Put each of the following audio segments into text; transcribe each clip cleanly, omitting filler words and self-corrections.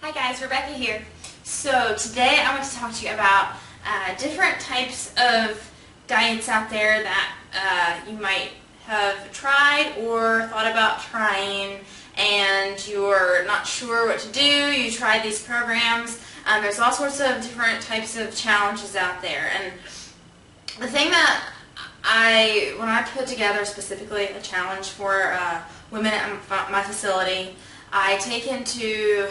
Hi guys, Rebecca here. So today I want to talk to you about different types of diets out there that you might have tried or thought about trying and you're not sure what to do. You tried these programs. There's all sorts of different types of challenges out there, and the thing that when I put together specifically a challenge for women at my facility, I take into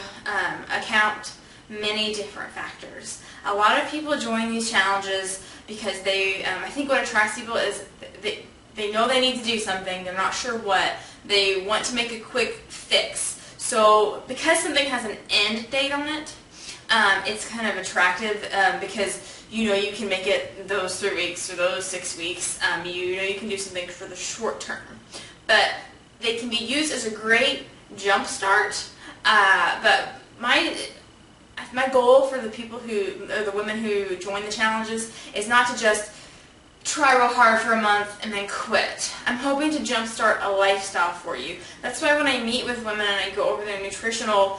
account many different factors. A lot of people join these challenges because I think what attracts people is they know they need to do something, they're not sure what, they want to make a quick fix. So because something has an end date on it, it's kind of attractive because you know you can make it those 3 weeks or those 6 weeks. You know you can do something for the short term. But they can be used as a great jump start, but my goal for the people the women who join the challenges is not to just try real hard for a month and then quit. I'm hoping to jumpstart a lifestyle for you. That's why when I meet with women and I go over their nutritional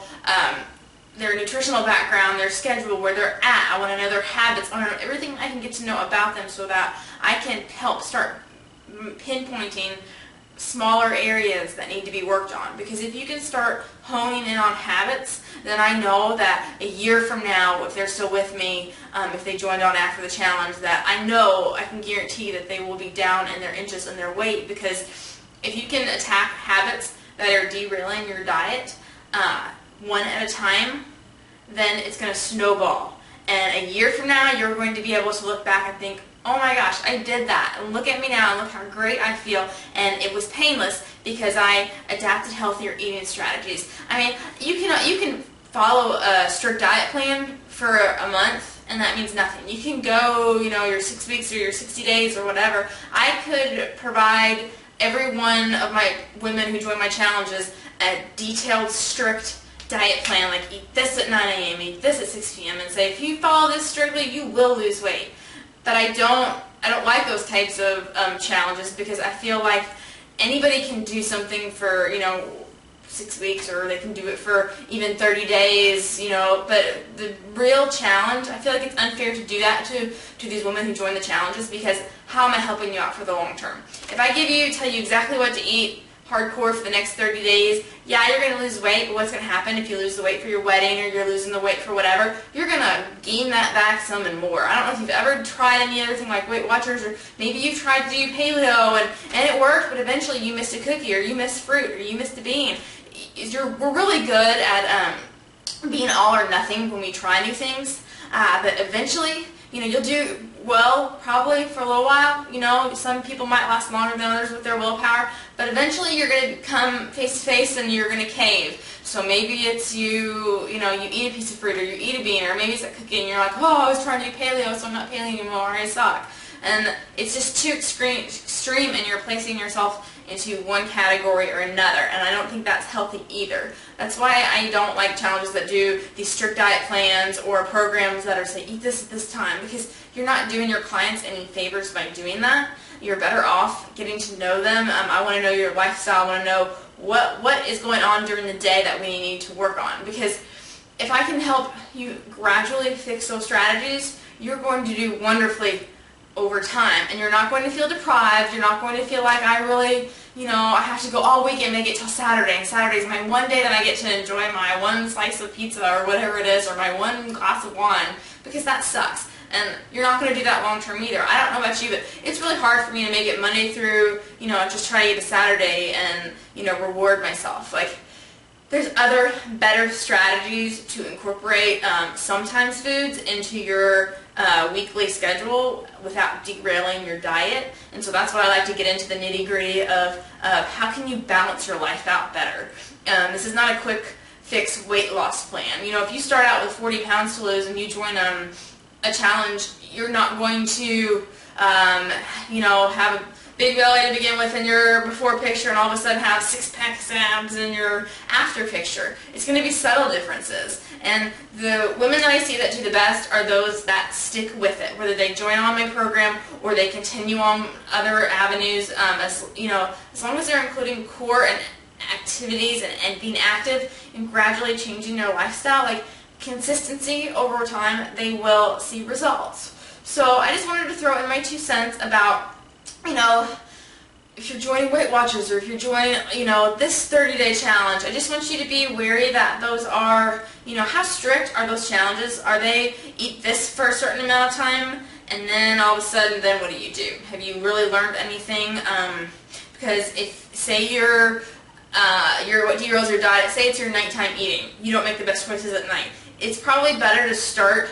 background, their schedule, where they're at, I want to know their habits, I want to know everything I can get to know about them so that I can help start pinpointing smaller areas that need to be worked on. Because if you can start honing in on habits, then I know that a year from now, if they're still with me, if they joined on after the challenge, that I can guarantee that they will be down in their inches and their weight. Because if you can attack habits that are derailing your diet one at a time, then it's going to snowball. And a year from now, you're going to be able to look back and think, oh my gosh, I did that, and look at me now, and look how great I feel, and it was painless because I adapted healthier eating strategies. I mean, you can follow a strict diet plan for a month, and that means nothing. You can go, your 6 weeks or your 60 days or whatever. I could provide every one of my women who join my challenges a detailed, strict diet plan, like eat this at 9 a.m., eat this at 6 p.m., and say, if you follow this strictly, you will lose weight. But I don't like those types of challenges because I feel like anybody can do something for 6 weeks, or they can do it for even 30 days, but the real challenge, I feel like it's unfair to do that to these women who join the challenges, because how am I helping you out for the long term? If I tell you exactly what to eat hardcore for the next 30 days, yeah, you're going to lose weight, but what's going to happen if you lose the weight for your wedding, or you're losing the weight for whatever? You're going to gain that back some and more. I don't know if you've ever tried any other thing like Weight Watchers, or maybe you've tried to do paleo and it worked, but eventually you missed a cookie, or you missed fruit, or you missed a bean. We're really good at being all or nothing when we try new things, but eventually, you'll do well probably for a little while. Some people might last longer than others with their willpower, but eventually you're going to come face to face and you're going to cave. So maybe it's you eat a piece of fruit, or you eat a bean, or maybe it's a cookie and you're like, oh, I was trying to do paleo, so I'm not paleo anymore, I suck. And it's just too extreme, and you're placing yourself into one category or another, and I don't think that's healthy either. That's why I don't like challenges that do these strict diet plans or programs that are say eat this at this time, because you're not doing your clients any favors by doing that. You're better off getting to know them. I want to know your lifestyle. I want to know what is going on during the day that we need to work on, because if I can help you gradually fix those strategies, you're going to do wonderfully over time, and you're not going to feel deprived. You're not going to feel like I really, I have to go all week and make it till Saturday, and Saturday is my one day that I get to enjoy my one slice of pizza or whatever it is, or my one glass of wine, because that sucks. And you're not going to do that long term either. I don't know about you, but it's really hard for me to make it Monday through, just try to eat a Saturday and, reward myself. Like, there's other better strategies to incorporate sometimes foods into your weekly schedule without derailing your diet. And so that's why I like to get into the nitty-gritty of how can you balance your life out better. This is not a quick fix weight loss plan. If you start out with 40 pounds to lose and you join a challenge, you're not going to have a big belly to begin with in your before picture and all of a sudden have six-pack abs in your after picture. It's going to be subtle differences. And the women that I see that do the best are those that stick with it, whether they join on my program or they continue on other avenues. As long as they're including core and activities and being active and gradually changing their lifestyle, like consistency over time, they will see results. So I just wanted to throw in my 2 cents about, if you're joining Weight Watchers or if you're joining, this 30-day challenge. I just want you to be wary that those are, how strict are those challenges? Are they eat this for a certain amount of time and then all of a sudden, then what do you do? Have you really learned anything? Because if, say you're what derails your diet, say it's your nighttime eating, you don't make the best choices at night. It's probably better to start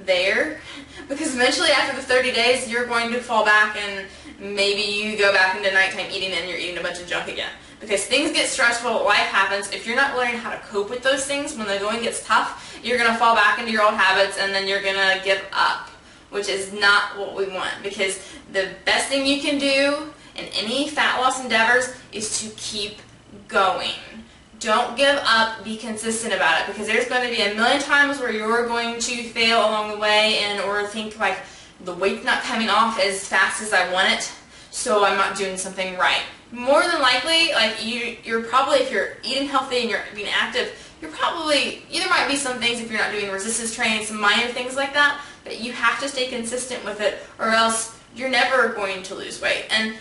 there, because eventually after the 30 days you're going to fall back and maybe you go back into nighttime eating and you're eating a bunch of junk again. Because things get stressful, life happens. If you're not learning how to cope with those things when the going gets tough, you're going to fall back into your old habits and then you're going to give up, which is not what we want. Because the best thing you can do in any fat loss endeavors is to keep going. Don't give up, be consistent about it, because there's going to be a million times where you're going to fail along the way or think like, the weight's not coming off as fast as I want it, so I'm not doing something right. More than likely, like you're probably, if you're eating healthy and you're being active, you're probably, there might be some things if you're not doing resistance training, some minor things like that, but you have to stay consistent with it or else you're never going to lose weight. And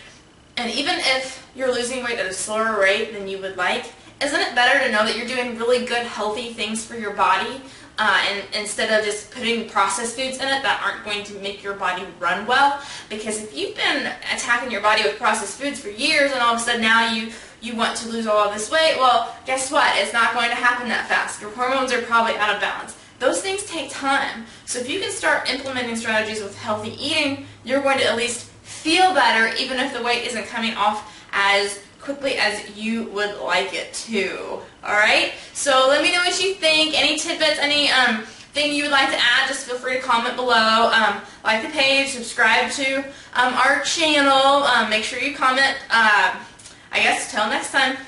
even if you're losing weight at a slower rate than you would like, isn't it better to know that you're doing really good, healthy things for your body and instead of just putting processed foods in it that aren't going to make your body run well? Because if you've been attacking your body with processed foods for years and all of a sudden now you want to lose all of this weight, well, guess what? It's not going to happen that fast. Your hormones are probably out of balance. Those things take time. So if you can start implementing strategies with healthy eating, you're going to at least feel better even if the weight isn't coming off as quickly as you would like it to. Alright? So let me know what you think. Any tidbits, any thing you would like to add, just feel free to comment below. Like the page, subscribe to our channel. Make sure you comment. I guess till next time.